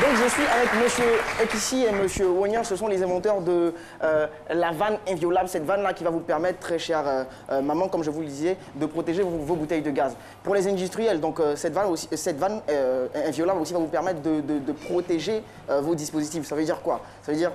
Donc je suis avec Monsieur Ekissi et Monsieur Wonyan, ce sont les inventeurs de la vanne inviolable, cette vanne-là qui va vous permettre, très chère maman, comme je vous le disais, de protéger vos bouteilles de gaz. Pour les industriels, donc cette vanne inviolable aussi va vous permettre de protéger vos dispositifs. Ça veut dire quoi? Ça veut dire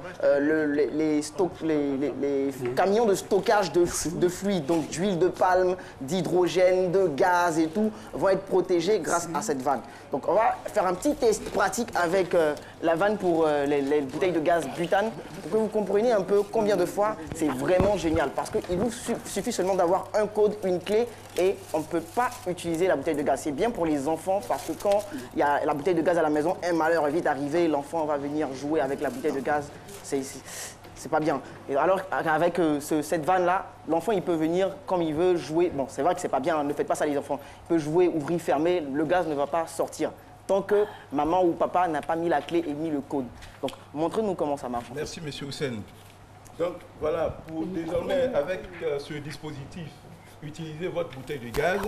les camions de stockage de fluides, donc d'huile de palme, d'hydrogène, de gaz et tout, vont être protégés grâce à cette vanne. Donc on va faire un petit test pratique avec la vanne pour les bouteilles de gaz butane pour que vous compreniez un peu combien de fois c'est vraiment génial. Parce qu'il vous suffit seulement d'avoir un code, une clé et on ne peut pas utiliser la bouteille de gaz. C'est bien pour les enfants parce que quand il y a la bouteille de gaz à la maison, un malheur est vite arrivé, l'enfant va venir jouer avec la bouteille de gaz. C'est pas bien. Et alors avec cette vanne-là, l'enfant il peut venir comme il veut jouer. Bon, c'est vrai que c'est pas bien, hein, ne faites pas ça les enfants. Il peut jouer, ouvrir, fermer, le gaz ne va pas sortir tant que maman ou papa n'a pas mis la clé et mis le code. Donc, montrez-nous comment ça marche. Merci, Monsieur Houssen. Donc, voilà, pour désormais, avec ce dispositif, utiliser votre bouteille de gaz,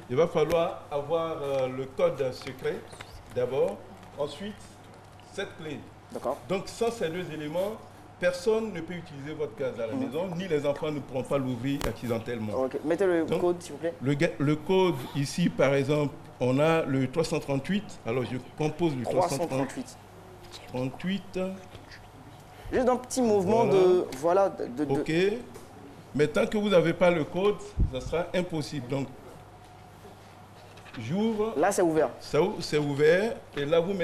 il va falloir avoir le code secret, d'abord. Ensuite, cette clé. D'accord. Donc, sans ces deux éléments, personne ne peut utiliser votre gaz à la maison, ni les enfants ne pourront pas l'ouvrir accidentellement. Ok. Mettez le code, s'il vous plaît. Le code, ici, par exemple, on a le 338. Alors, je compose le 338. 38. Juste un petit mouvement voilà. Ok. Mais tant que vous n'avez pas le code, ça sera impossible. Donc, j'ouvre. Là, c'est ouvert. C'est ouvert. Et là, vous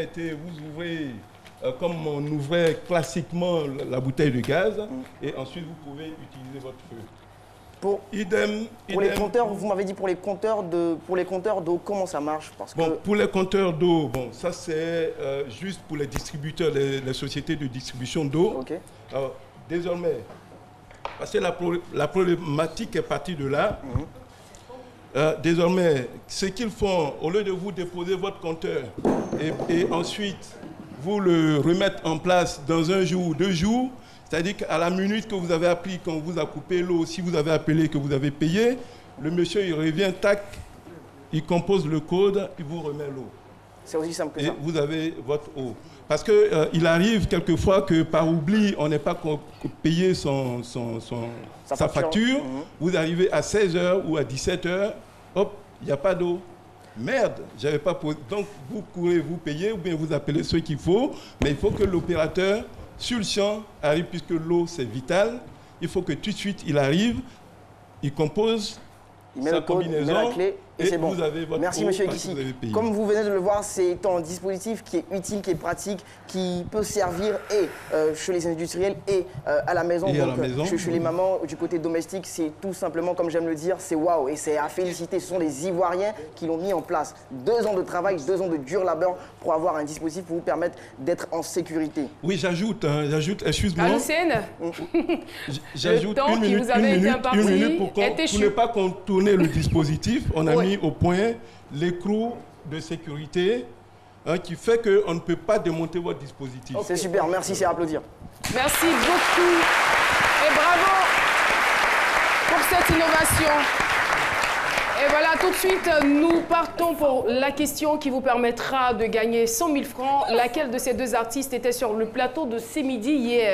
ouvrez, comme on ouvrait classiquement la bouteille de gaz. Et ensuite, vous pouvez utiliser votre feu. Pour les compteurs, vous m'avez dit pour les compteurs d'eau, comment ça marche? Pour les compteurs d'eau, ça c'est juste pour les distributeurs, les sociétés de distribution d'eau. Okay. Alors, désormais, parce que la problématique est partie de là. Désormais, ce qu'ils font, au lieu de vous déposer votre compteur et ensuite vous le remettre en place dans un jour ou 2 jours, c'est-à-dire qu'à la minute que vous avez appris, quand vous a coupé l'eau, si vous avez appelé que vous avez payé, le monsieur il revient, tac, il compose le code, il vous remet l'eau. C'est aussi simple que ça. Et vous avez votre eau. Parce qu'il arrive quelquefois que par oubli, on n'ait pas payé sa facture. Vous arrivez à 16h ou à 17h, hop, il n'y a pas d'eau. Merde, j'avais pas posé. Donc vous courez, vous payez ou bien vous appelez ceux qu'il faut, mais il faut que l'opérateur sur le champ arrive, puisque l'eau c'est vital. Il faut que tout de suite il arrive, il compose sa combinaison, il met la clé et c'est bon. Vous avez votre Merci Monsieur Ekissi. Comme vous venez de le voir, c'est un dispositif qui est utile, qui est pratique, qui peut servir et chez les industriels et à la maison. Et donc, à la maison, chez les mamans du côté domestique, c'est tout simplement, comme j'aime le dire, c'est waouh et c'est à féliciter. Ce sont les Ivoiriens qui l'ont mis en place. 2 ans de travail, 2 ans de dur labeur pour avoir un dispositif pour vous permettre d'être en sécurité. Oui, j'ajoute, excuse-moi. J'ajoute une minute pour ne pas contourner le dispositif. On a mis au point l'écrou de sécurité qui fait qu'on ne peut pas démonter votre dispositif. C'est super, merci, c'est à applaudir. Merci beaucoup et bravo pour cette innovation. Et voilà, tout de suite, nous partons pour la question qui vous permettra de gagner 100 000 francs. Laquelle de ces 2 artistes était sur le plateau de C'est Midi hier?